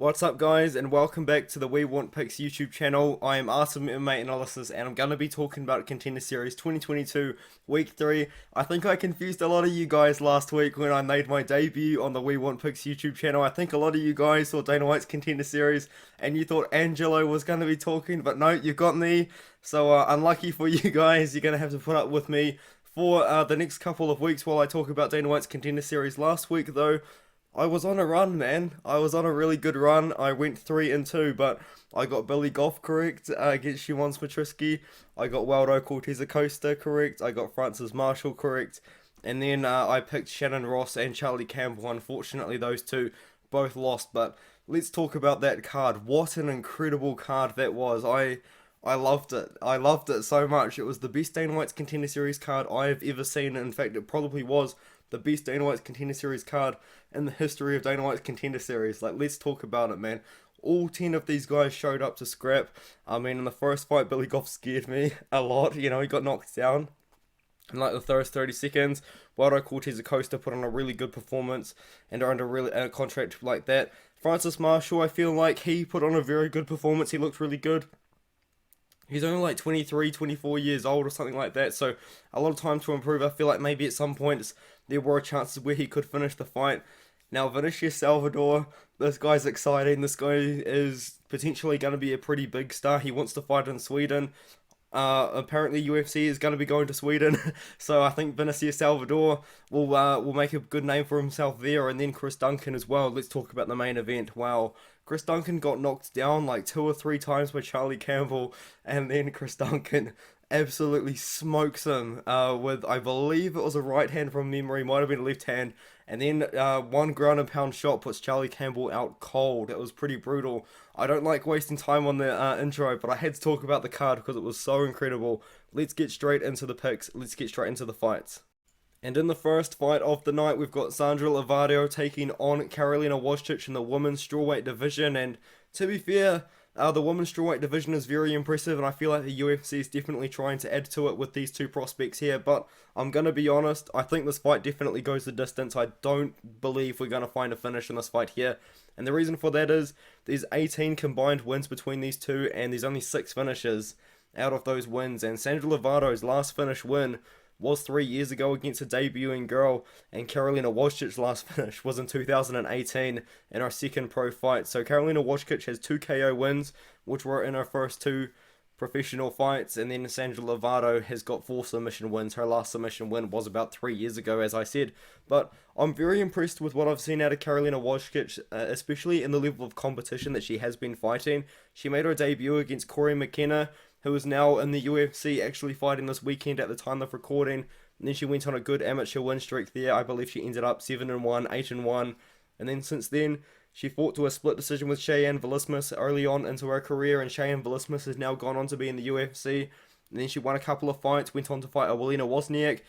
What's up guys, and welcome back to the We Want Picks YouTube channel. I am Artem MMA Analysis and I'm going to be talking about Contender Series 2022 Week 3. I think I confused a lot of you guys last week when I made my debut on the We Want Picks YouTube channel. I think a lot of you guys saw Dana White's Contender Series and you thought Angelo was going to be talking, but no, you got me. So unlucky for you guys, you're going to have to put up with me for the next couple of weeks while I talk about Dana White's Contender Series. Last week though, I was on a run, man. I was on a really good run. I went 3-2, but I got Billy Goff correct against Shimon Smitrisky. I got Waldo Cortez Acosta correct. I got Francis Marshall correct. And then I picked Shannon Ross and Charlie Campbell. Unfortunately, those two both lost. But let's talk about that card. What an incredible card that was. I loved it. I loved it so much. It was the best Dana White's Contender Series card I have ever seen. In fact, it probably was the best Dana White's Contender Series card in the history of Dana White's Contender Series. Like, let's talk about it, man. All 10 of these guys showed up to scrap. I mean, in the first fight, Billy Goff scared me a lot. You know, he got knocked down in like the first 30 seconds. Waldo Cortez Acosta put on a really good performance and are under really a contract like that. Francis Marshall, I feel like he put on a very good performance. He looked really good. He's only like 23, 24 years old or something like that, so a lot of time to improve. I feel like maybe at some points there were chances where he could finish the fight. Now, Vinicius Salvador, this guy's exciting. This guy is potentially going to be a pretty big star. He wants to fight in Sweden. Apparently UFC is going to be going to Sweden, so I think Vinicius Salvador will make a good name for himself there, and then Chris Duncan as well. Let's talk about the main event. Wow, Chris Duncan got knocked down like 2 or 3 times by Charlie Campbell, and then Chris Duncan absolutely smokes him with, I believe it was a right hand from memory, might have been a left hand, and then one ground and pound shot puts Charlie Campbell out cold. It was pretty brutal. I don't like wasting time on the intro, but I had to talk about the card because it was so incredible. Let's get straight into the picks. Let's get straight into the fights. And in the first fight of the night, we've got Sandra Lavado taking on Karolina Wojcik in the women's strawweight division. And to be fair, the women's strawweight division is very impressive, and I feel like the UFC is definitely trying to add to it with these two prospects here. But I'm going to be honest, I think this fight definitely goes the distance. I don't believe we're going to find a finish in this fight here. And the reason for that is there's 18 combined wins between these two, and there's only 6 finishes out of those wins. And Sandra Lavado's last finish win was 3 years ago against a debuting girl, and Karolina Wojcik's last finish was in 2018 in her second pro fight. So Karolina Wojcik has 2 KO wins, which were in her first 2 professional fights, and then Sandra Lavado has got 4 submission wins. Her last submission win was about 3 years ago, as I said. But I'm very impressed with what I've seen out of Karolina Wojcik, especially in the level of competition that she has been fighting. She made her debut against Corey McKenna, who is now in the UFC, actually fighting this weekend at the time of recording. And then she went on a good amateur win streak there. I believe she ended up 7-1, 8-1. And then since then, she fought to a split decision with Cheyenne Velasquez early on into her career, and Cheyenne Velasquez has now gone on to be in the UFC. And then she won a couple of fights, went on to fight Alina Wozniak,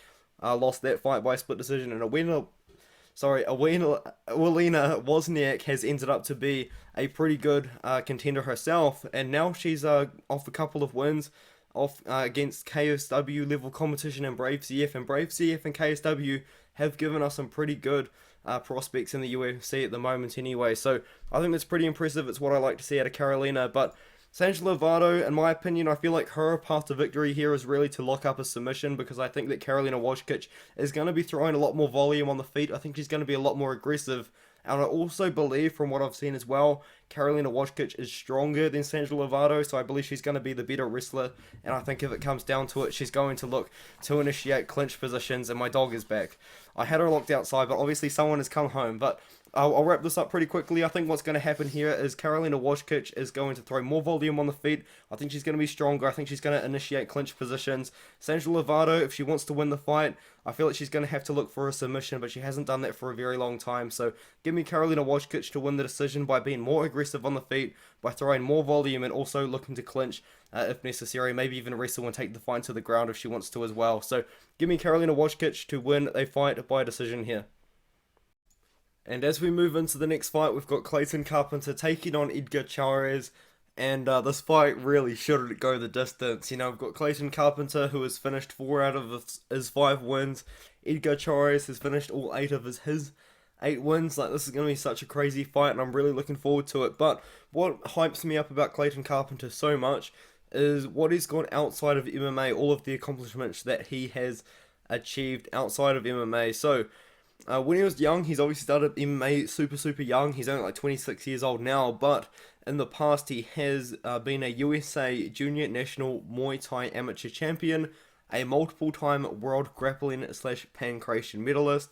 lost that fight by split decision, and Alina Wozniak has ended up to be a pretty good contender herself, and now she's off a couple of wins off against KSW level competition and Brave CF, and Brave CF and KSW have given us some pretty good prospects in the UFC at the moment anyway, so I think that's pretty impressive. It's what I like to see out of Karolina. But Sandra Lavado, in my opinion, I feel like her path to victory here is really to lock up a submission, because I think that Karolina Wojcik is going to be throwing a lot more volume on the feet. I think she's going to be a lot more aggressive. And I also believe, from what I've seen as well, Karolina Wojcik is stronger than Sandra Lavado, so I believe she's going to be the better wrestler. And I think if it comes down to it, she's going to look to initiate clinch positions, and my dog is back. I had her locked outside, but obviously someone has come home. But I'll wrap this up pretty quickly. I think what's going to happen here is Karolina Wojcik is going to throw more volume on the feet. I think she's going to be stronger. I think she's going to initiate clinch positions. Sandra Lavado, if she wants to win the fight, I feel like she's going to have to look for a submission, but she hasn't done that for a very long time. So give me Karolina Wojcik to win the decision by being more aggressive on the feet, by throwing more volume, and also looking to clinch if necessary. Maybe even wrestle and take the fight to the ground if she wants to as well. So give me Karolina Wojcik to win a fight by decision here. And as we move into the next fight, we've got Clayton Carpenter taking on Edgar Chairez. And this fight really should go the distance. You know, we've got Clayton Carpenter, who has finished 4 out of his 5 wins. Edgar Chairez has finished all 8 of his 8 wins. Like, this is going to be such a crazy fight, and I'm really looking forward to it. But what hypes me up about Clayton Carpenter so much is what he's gone outside of MMA, all of the accomplishments that he has achieved outside of MMA. So, when he was young, he's obviously started MMA super young. He's only like 26 years old now, but in the past he has been a USA Junior National Muay Thai Amateur Champion, a multiple-time World Grappling / Pancration medalist,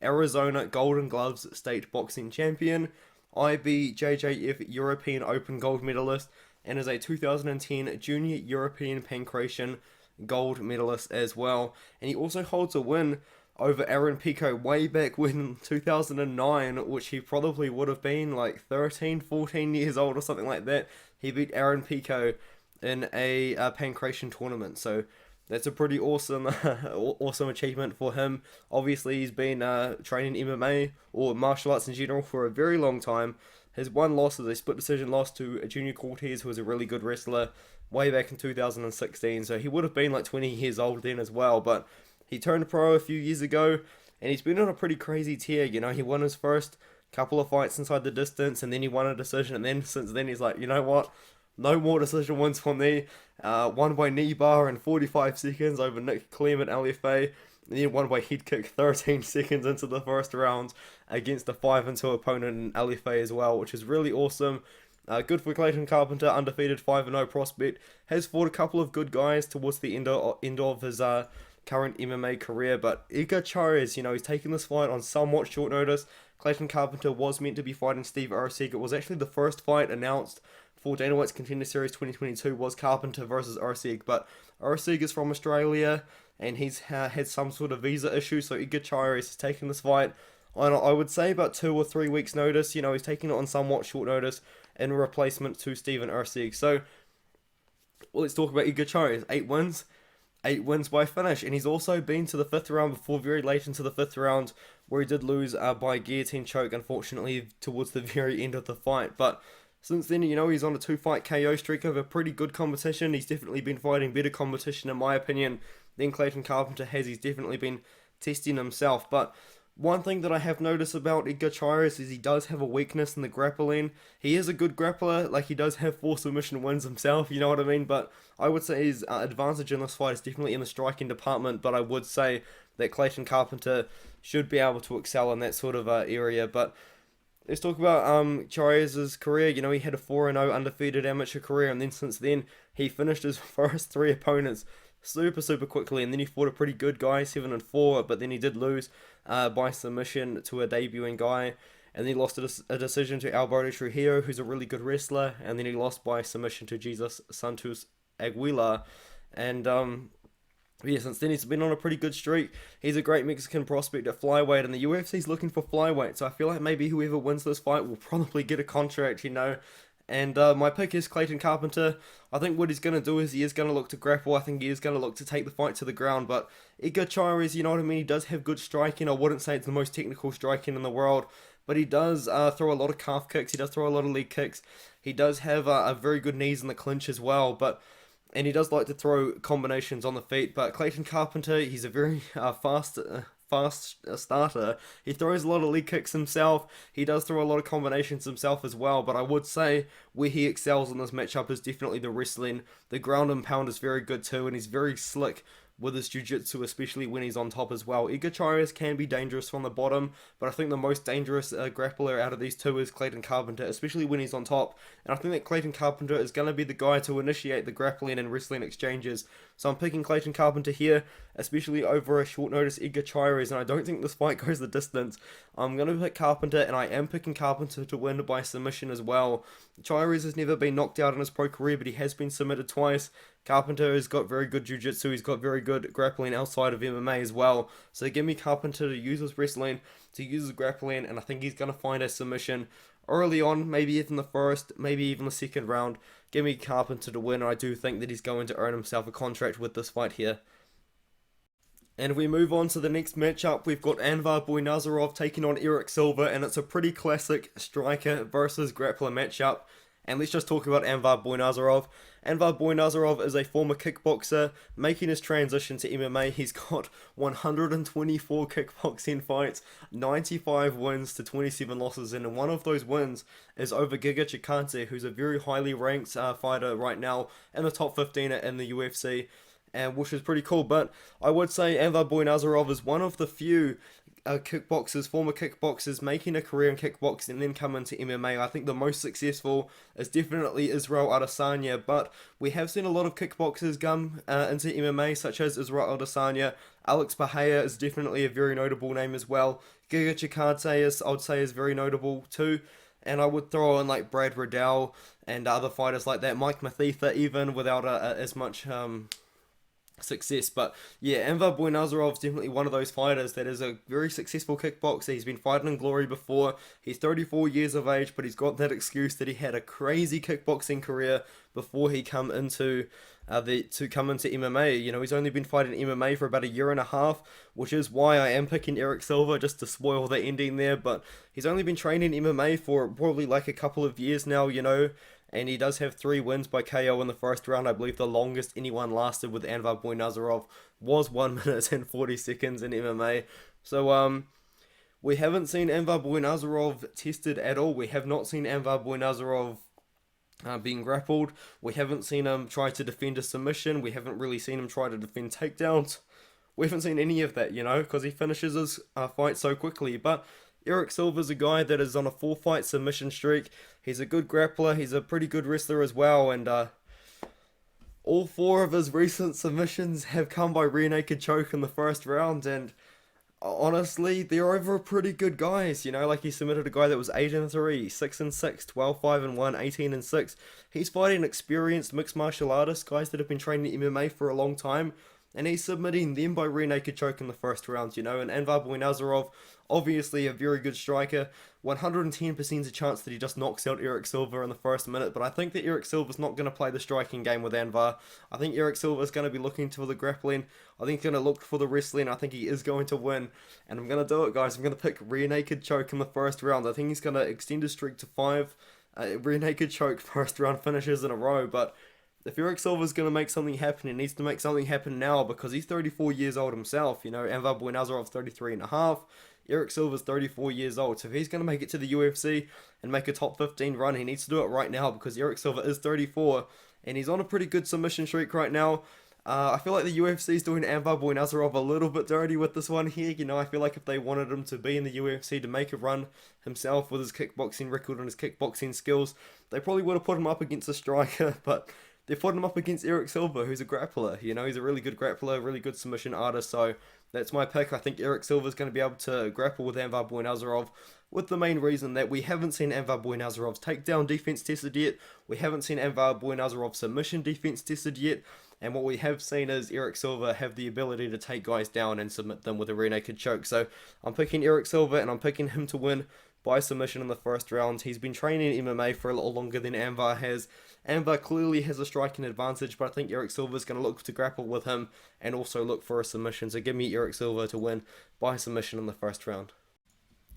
Arizona Golden Gloves State Boxing Champion, IBJJF European Open Gold Medalist, and is a 2010 Junior European Pancration Gold Medalist as well. And he also holds a win over Aaron Pico way back when in 2009, which he probably would have been like 13, 14 years old or something like that. He beat Aaron Pico in a Pancration tournament, so that's a pretty awesome awesome achievement for him. Obviously, he's been training MMA or martial arts in general for a very long time. His one loss is a split decision loss to Junior Cortez, who was a really good wrestler way back in 2016, so he would have been like 20 years old then as well, but he turned pro a few years ago, and he's been on a pretty crazy tear. You know, he won his first couple of fights inside the distance, and then he won a decision, and then since then he's like, you know what, no more decision wins for me. Won by knee bar in 45 seconds over Nick Clement LFA, and then won by head kick 13 seconds into the first round against a 5-2 opponent in LFA as well, which is really awesome. Good for Clayton Carpenter, undefeated 5-0 prospect. Has fought a couple of good guys towards the end of his current MMA career, but Edgar Chairez, you know, he's taking this fight on somewhat short notice. Clayton Carpenter was meant to be fighting Steve Ursig. It was actually the first fight announced for Dana White's Contender Series 2022 was Carpenter versus Ursig, but Ursig is from Australia, and he's had some sort of visa issue, so Edgar Chairez is taking this fight on, I would say, about 2 or 3 weeks notice. You know, he's taking it on somewhat short notice in replacement to Steven Ursig. So, well, let's talk about Edgar Chairez. 8 wins by finish, and he's also been to the 5th round before, very late into the 5th round, where he did lose by guillotine choke, unfortunately, towards the very end of the fight. But since then, you know, he's on a 2-fight KO streak over pretty good competition. He's definitely been fighting better competition, in my opinion, than Clayton Carpenter has. He's definitely been testing himself. But one thing that I have noticed about Edgar Chairez is he does have a weakness in the grappling. He is a good grappler, like he does have 4 submission wins himself, you know what I mean? But I would say his advantage in this fight is definitely in the striking department, but I would say that Clayton Carpenter should be able to excel in that sort of area. But let's talk about Chairez's career. You know, he had a 4-0 undefeated amateur career, and then since then, he finished his first 3 opponents super quickly, and then he fought a pretty good guy, 7-4, but then he did lose by submission to a debuting guy, and then he lost a decision to Alberto Trujillo, who's a really good wrestler, and then he lost by submission to Jesus Santos Aguilar, and yeah, since then he's been on a pretty good streak. He's a great Mexican prospect at flyweight, and the UFC's looking for flyweight, so I feel like maybe whoever wins this fight will probably get a contract, you know. And my pick is Clayton Carpenter. I think what he's going to do is he is going to look to grapple. I think he is going to look to take the fight to the ground. But Edgar Chairez, you know what I mean? He does have good striking. I wouldn't say it's the most technical striking in the world, but he does throw a lot of calf kicks. He does throw a lot of leg kicks. He does have a very good knees in the clinch as well. And he does like to throw combinations on the feet. But Clayton Carpenter, he's a very fast starter. He throws a lot of leg kicks himself. He does throw a lot of combinations himself as well, but I would say where he excels in this matchup is definitely the wrestling. The ground and pound is very good too, and he's very slick with his jiu-jitsu, especially when he's on top as well. Edgar Chairez can be dangerous from the bottom, but I think the most dangerous grappler out of these two is Clayton Carpenter, especially when he's on top. And I think that Clayton Carpenter is going to be the guy to initiate the grappling and wrestling exchanges. So I'm picking Clayton Carpenter here, especially over a short notice Edgar Chairez, and I don't think this fight goes the distance. I'm going to pick Carpenter, and I am picking Carpenter to win by submission as well. Chairez has never been knocked out in his pro career, but he has been submitted twice. Carpenter has got very good jiu-jitsu, he's got very good grappling outside of MMA as well. So give me Carpenter to use his wrestling, to use his grappling, and I think he's going to find a submission early on, maybe even the first, maybe even the second round. Give me Carpenter to win, and I do think that he's going to earn himself a contract with this fight here. And if we move on to the next matchup, we've got Anvar Boynazarov taking on Erik Silva, and it's a pretty classic striker versus grappler matchup. And let's just talk about Anvar Boynazarov. Anvar Boynazarov is a former kickboxer making his transition to MMA. He's got 124 kickboxing fights, 95 wins to 27 losses, and one of those wins is over Giga Chikadze, who's a very highly ranked fighter right now in the top 15 in the UFC, and which is pretty cool. But I would say Anvar Boynazarov is one of the few former kickboxers making a career in kickboxing and then come into MMA. I think the most successful is definitely Israel Adesanya, but we have seen a lot of kickboxers come into MMA, such as Israel Adesanya. Alex Bahia is definitely a very notable name as well. Giga Chikadze I would say is very notable too. And I would throw in like Brad Riddell and other fighters like that, Mike Mathetha even, without as much success. But yeah, Anvar Boynazarov is definitely one of those fighters that is a very successful kickboxer. He's been fighting in glory before. He's 34 years of age, but he's got that excuse that he had a crazy kickboxing career before he come into MMA. You know, he's only been fighting MMA for about a year and a half, which is why I am picking Erik Silva, just to spoil the ending there. But he's only been training MMA for probably like a couple of years now, you know. And he does have 3 wins by KO in the first round. I believe the longest anyone lasted with Anvar Boynazarov was 1 minute and 40 seconds in MMA. So, we haven't seen Anvar Boynazarov tested at all. We have not seen Anvar Boynazarov being grappled. We haven't seen him try to defend a submission. We haven't really seen him try to defend takedowns. We haven't seen any of that, you know, because he finishes his fight so quickly. But Erik Silva's a guy that is on a 4-fight submission streak. He's a good grappler. He's a pretty good wrestler as well. And all 4 of his recent submissions have come by rear naked choke in the first round. And honestly, they're over pretty good guys. You know, like he submitted a guy that was 8-3, 6-6, 12-5-1, 18-6. He's fighting experienced mixed martial artists, guys that have been training MMA for a long time. And he's submitting them by rear naked choke in the first round, you know. And Anvar Boynazarov, obviously a very good striker. 110% a chance that he just knocks out Erik Silva in the first minute. But I think that Erik Silva's not going to play the striking game with Anvar. I think Erik Silva's going to be looking for the grappling. I think he's going to look for the wrestling. I think he is going to win. And I'm going to do it, guys. I'm going to pick rear naked choke in the first round. I think he's going to extend his streak to 5 rear naked choke first round finishes in a row. But if Erik Silva's going to make something happen, he needs to make something happen now, because he's 34 years old himself. You know, Anvar Boynazarov's 33 and a half. Erik Silva's 34 years old. So if he's going to make it to the UFC and make a top 15 run, he needs to do it right now, because Erik Silva is 34 and he's on a pretty good submission streak right now. I feel like the UFC is doing Anvar Boynazarov a little bit dirty with this one here. You know, I feel like if they wanted him to be in the UFC to make a run himself with his kickboxing record and his kickboxing skills, they probably would have put him up against a striker, but they put him up against Erik Silva, who's a grappler. You know, he's a really good grappler, really good submission artist. So that's my pick. I think Erik Silva's going to be able to grapple with Anvar Boynazarov, with the main reason that we haven't seen Anvar Boynazarov's takedown defense tested yet. We haven't seen Anvar Boynazarov's submission defense tested yet. And what we have seen is Erik Silva have the ability to take guys down and submit them with a rear naked choke. So I'm picking Erik Silva, and I'm picking him to win by submission in the first round. He's been training MMA for a little longer than Anvar has. Anvar clearly has a striking advantage, but I think Erik Silva's going to look to grapple with him and also look for a submission. So give me Erik Silva to win by submission in the first round.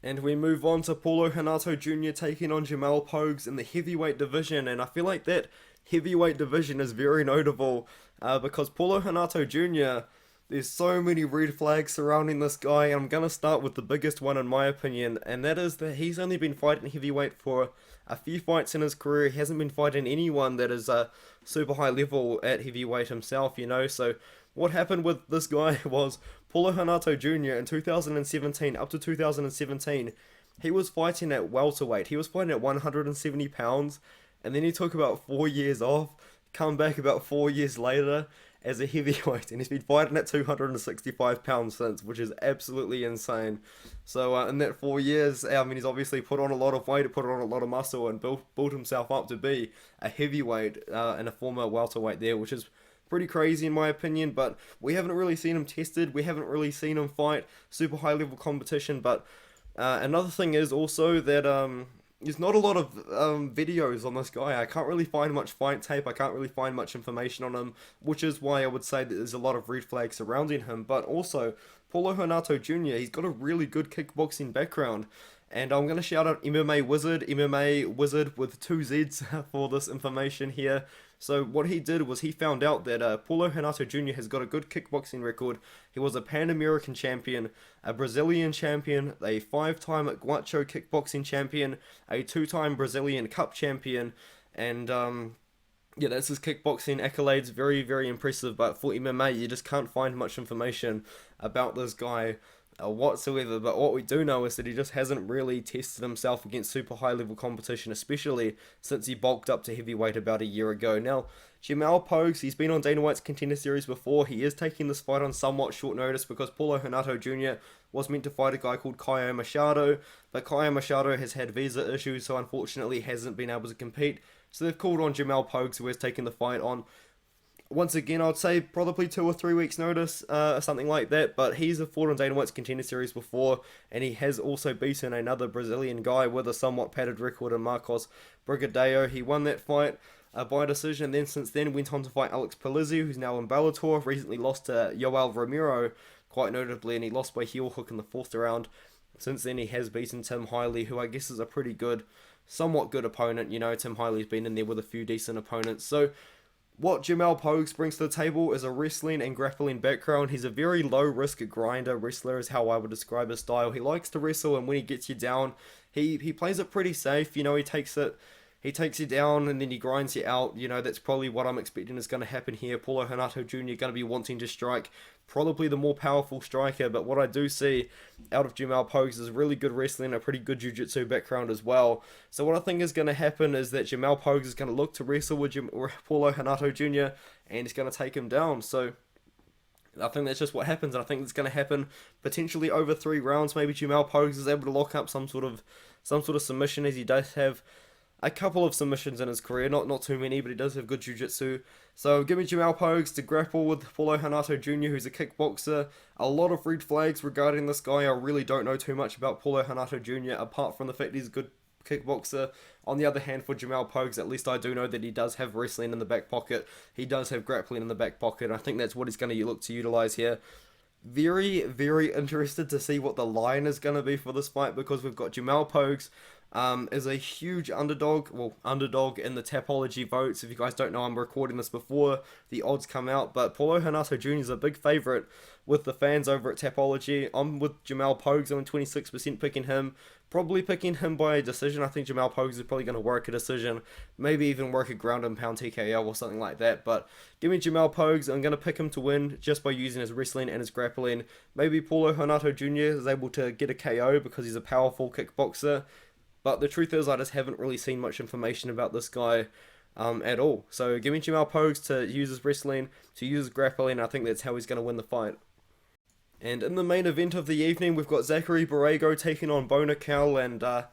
And we move on to Paulo Henato Jr. taking on Jamal Pogues in the heavyweight division. And I feel like that heavyweight division is very notable because Paulo Henato Jr., there's so many red flags surrounding this guy. I'm going to start with the biggest one in my opinion, and that is that he's only been fighting heavyweight for a few fights in his career. He hasn't been fighting anyone that is super high level at heavyweight himself, you know. So what happened with this guy was Paulo Henato Jr. in 2017, up to 2017, he was fighting at welterweight. He was fighting at 170 pounds, and then he took about 4 years off, come back about 4 years later as a heavyweight, and he's been fighting at 265 pounds since, which is absolutely insane. So in that 4 years, I mean, he's obviously put on a lot of weight, put on a lot of muscle, and built himself up to be a heavyweight and a former welterweight there, which is pretty crazy in my opinion. But we haven't really seen him tested. We haven't really seen him fight super high level competition. But another thing is also that there's not a lot of videos on this guy. I can't really find much fight tape. I can't really find much information on him, which is why I would say that there's a lot of red flags surrounding him. But also, Paulo Henato Jr., he's got a really good kickboxing background. And I'm going to shout out MMA Wizard with two Z's for this information here. So what he did was he found out that Paulo Henato Jr. has got a good kickboxing record. He was a Pan-American champion, a Brazilian champion, a 5-time Guacho kickboxing champion, a 2-time Brazilian Cup champion, and yeah, that's his kickboxing accolades. Very, very impressive. But for MMA, you just can't find much information about this guy whatsoever. But what we do know is that he just hasn't really tested himself against super high level competition, especially since he bulked up to heavyweight about a year ago. Now, Jamal Pogues, he's been on Dana White's Contender Series before. He is taking this fight on somewhat short notice because Paulo Henato Jr. was meant to fight a guy called Caio Machado, but Caio Machado has had visa issues, so unfortunately hasn't been able to compete. So they've called on Jamal Pogues, who has taken the fight on, once again, I'd say probably 2 or 3 weeks notice, something like that, but he's fought on Dana White's Contender Series before, and he has also beaten another Brazilian guy with a somewhat padded record in Marcos Brigadeiro. He won that fight by decision, and then since then went on to fight Alex Polizzi, who's now in Bellator, recently lost to Yoel Romero, quite notably, and he lost by heel hook in the 4th round. Since then, he has beaten Tim Hiley, who I guess is a pretty good, somewhat good opponent. You know, Tim Hiley's been in there with a few decent opponents, so what Jamal Pogues brings to the table is a wrestling and grappling background. He's a very low-risk grinder wrestler is how I would describe his style. He likes to wrestle, and when he gets you down, he plays it pretty safe. You know, he takes you down and then he grinds you out. You know, that's probably what I'm expecting is going to happen here. Paulo Henato Jr. going to be wanting to strike, probably the more powerful striker, but what I do see out of Jamal Pogues is really good wrestling, a pretty good jiu-jitsu background as well. So what I think is going to happen is that Jamal Pogues is going to look to wrestle with Paulo Henato Jr. and he's going to take him down. So I think that's just what happens, and I think it's going to happen potentially over 3 rounds. Maybe Jamal Pogues is able to lock up some sort of submission, as he does have a couple of submissions in his career, not too many, but he does have good jiu-jitsu. So give me Jamal Pogues to grapple with Paulo Henato Jr., who's a kickboxer. A lot of red flags regarding this guy. I really don't know too much about Paulo Henato Jr., apart from the fact he's a good kickboxer. On the other hand, for Jamal Pogues, at least I do know that he does have wrestling in the back pocket. He does have grappling in the back pocket, and I think that's what he's going to look to utilize here. Very, very interested to see what the line is going to be for this fight, because we've got Jamal Pogues is a huge underdog in the Tapology votes. If you guys don't know, I'm recording this before the odds come out, but Paulo Henato Jr. is a big favourite with the fans over at Tapology. I'm with Jamal Pogues. I'm 26% picking him, probably picking him by a decision. I think Jamal Pogues is probably going to work a decision, maybe even work a ground and pound TKO or something like that, but give me Jamal Pogues. I'm going to pick him to win just by using his wrestling and his grappling. Maybe Paulo Henato Jr. is able to get a KO because he's a powerful kickboxer. But the truth is, I just haven't really seen much information about this guy at all. So give me Jamal Pogues to use his wrestling, to use his grappling. I think that's how he's going to win the fight. And in the main event of the evening, we've got Zackary Borrego taking on Bonacal, and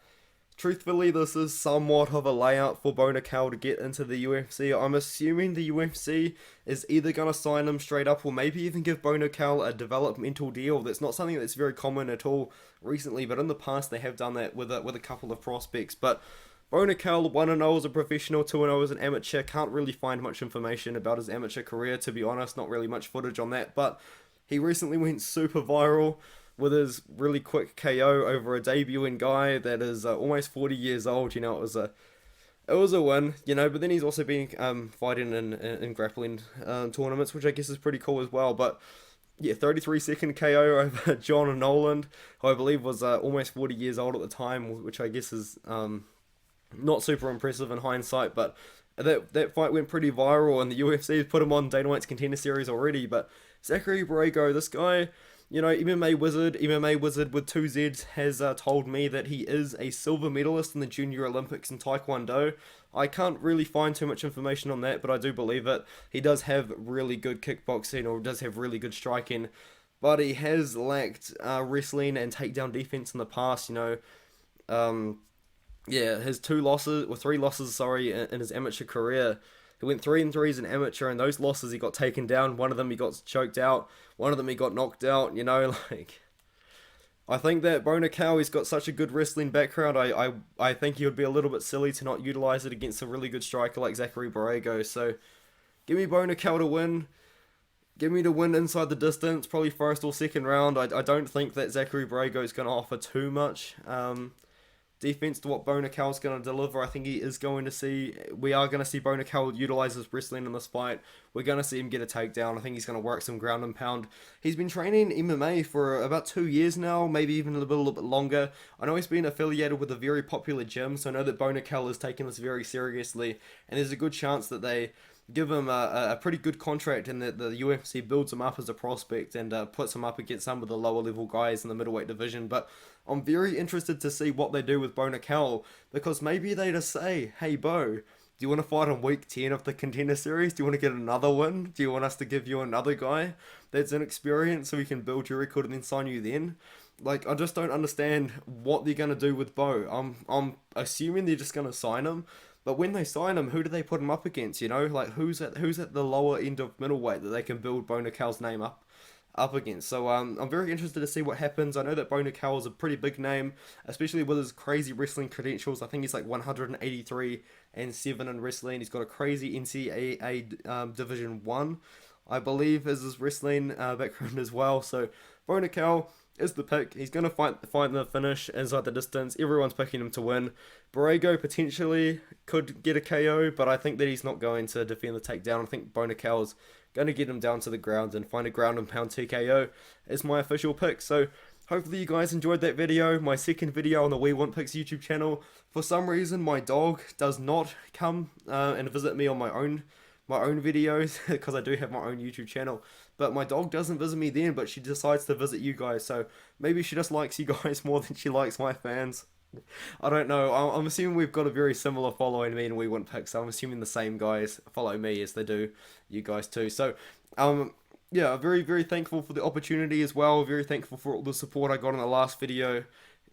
truthfully, this is somewhat of a layout for Bonacal to get into the UFC. I'm assuming the UFC is either going to sign him straight up or maybe even give Bonacal a developmental deal. That's not something that's very common at all recently, but in the past they have done that with a couple of prospects. But Bonacal 1-0 as a professional, 2-0 as an amateur. Can't really find much information about his amateur career, to be honest. Not really much footage on that, but he recently went super viral with his really quick KO over a debuting guy that is almost 40 years old. You know, it was a win, you know, but then he's also been fighting in grappling tournaments, which I guess is pretty cool as well. But yeah, 33-second KO over John Noland, who I believe was almost 40 years old at the time, which I guess is not super impressive in hindsight, but that fight went pretty viral, and the UFC has put him on Dana White's Contender Series already. But Zackary Borrego, this guy, you know, MMA Wizard with 2 Z's, has told me that he is a silver medalist in the Junior Olympics in Taekwondo. I can't really find too much information on that, but I do believe it. He does have really good kickboxing, or does have really good striking, but he has lacked wrestling and takedown defense in the past, you know. Yeah, his 3 losses, in his amateur career. He went 3-3 as an amateur, and those losses he got taken down. One of them he got choked out. One of them he got knocked out. You know, like, I think that Bonacal, he's got such a good wrestling background. I think he would be a little bit silly to not utilize it against a really good striker like Zackary Borrego. So give me Bonacal to win. Give me to win inside the distance, probably first or second round. I don't think that Zackary Borrego is going to offer too much. defense to what Bonacal's going to deliver. I think we are going to see Bonacal utilize his wrestling in this fight. We're going to see him get a takedown. I think he's going to work some ground and pound. He's been training MMA for about 2 years now, maybe even a little bit longer. I know he's been affiliated with a very popular gym, so I know that Bonacal is taking this very seriously, and there's a good chance that they give him a pretty good contract and that the UFC builds him up as a prospect and puts him up against some of the lower level guys in the middleweight division. But I'm very interested to see what they do with Bonacal, because maybe they just say, hey Bo, do you want to fight on week 10 of the Contender Series? Do you want to get another win? Do you want us to give you another guy that's inexperienced so we can build your record and then sign you then? Like, I just don't understand what they're going to do with Bo. I'm assuming they're just going to sign him. But when they sign him, who do they put him up against? You know, like who's at the lower end of middleweight that they can build Bonacal's name up against? So I'm very interested to see what happens. I know that Bonacal is a pretty big name, especially with his crazy wrestling credentials. I think he's like 183 and 7 in wrestling. He's got a crazy NCAA Division 1, I believe, is his wrestling background as well. So Bonacal is the pick. He's going to fight the finish inside the distance. Everyone's picking him to win. Borrego potentially could get a KO, but I think that he's not going to defend the takedown. I think Bonacal is going to get him down to the ground and find a ground and pound TKO is my official pick. So hopefully you guys enjoyed that video, my second video on the We Want Picks YouTube channel. For some reason, my dog does not come and visit me on my own videos because I do have my own YouTube channel, but my dog doesn't visit me then, but she decides to visit you guys, so maybe she just likes you guys more than she likes my fans. I don't know. I'm assuming we've got a very similar following, me and We Want Picks, so I'm assuming the same guys follow me as they do you guys too. So yeah, very, very thankful for the opportunity as well. Very thankful for all the support I got in the last video.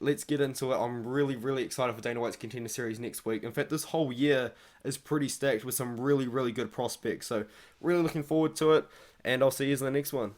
Let's get into it. I'm really, really excited for Dana White's Contender Series next week. In fact, this whole year is pretty stacked with some really, really good prospects. So really looking forward to it, and I'll see you in the next one.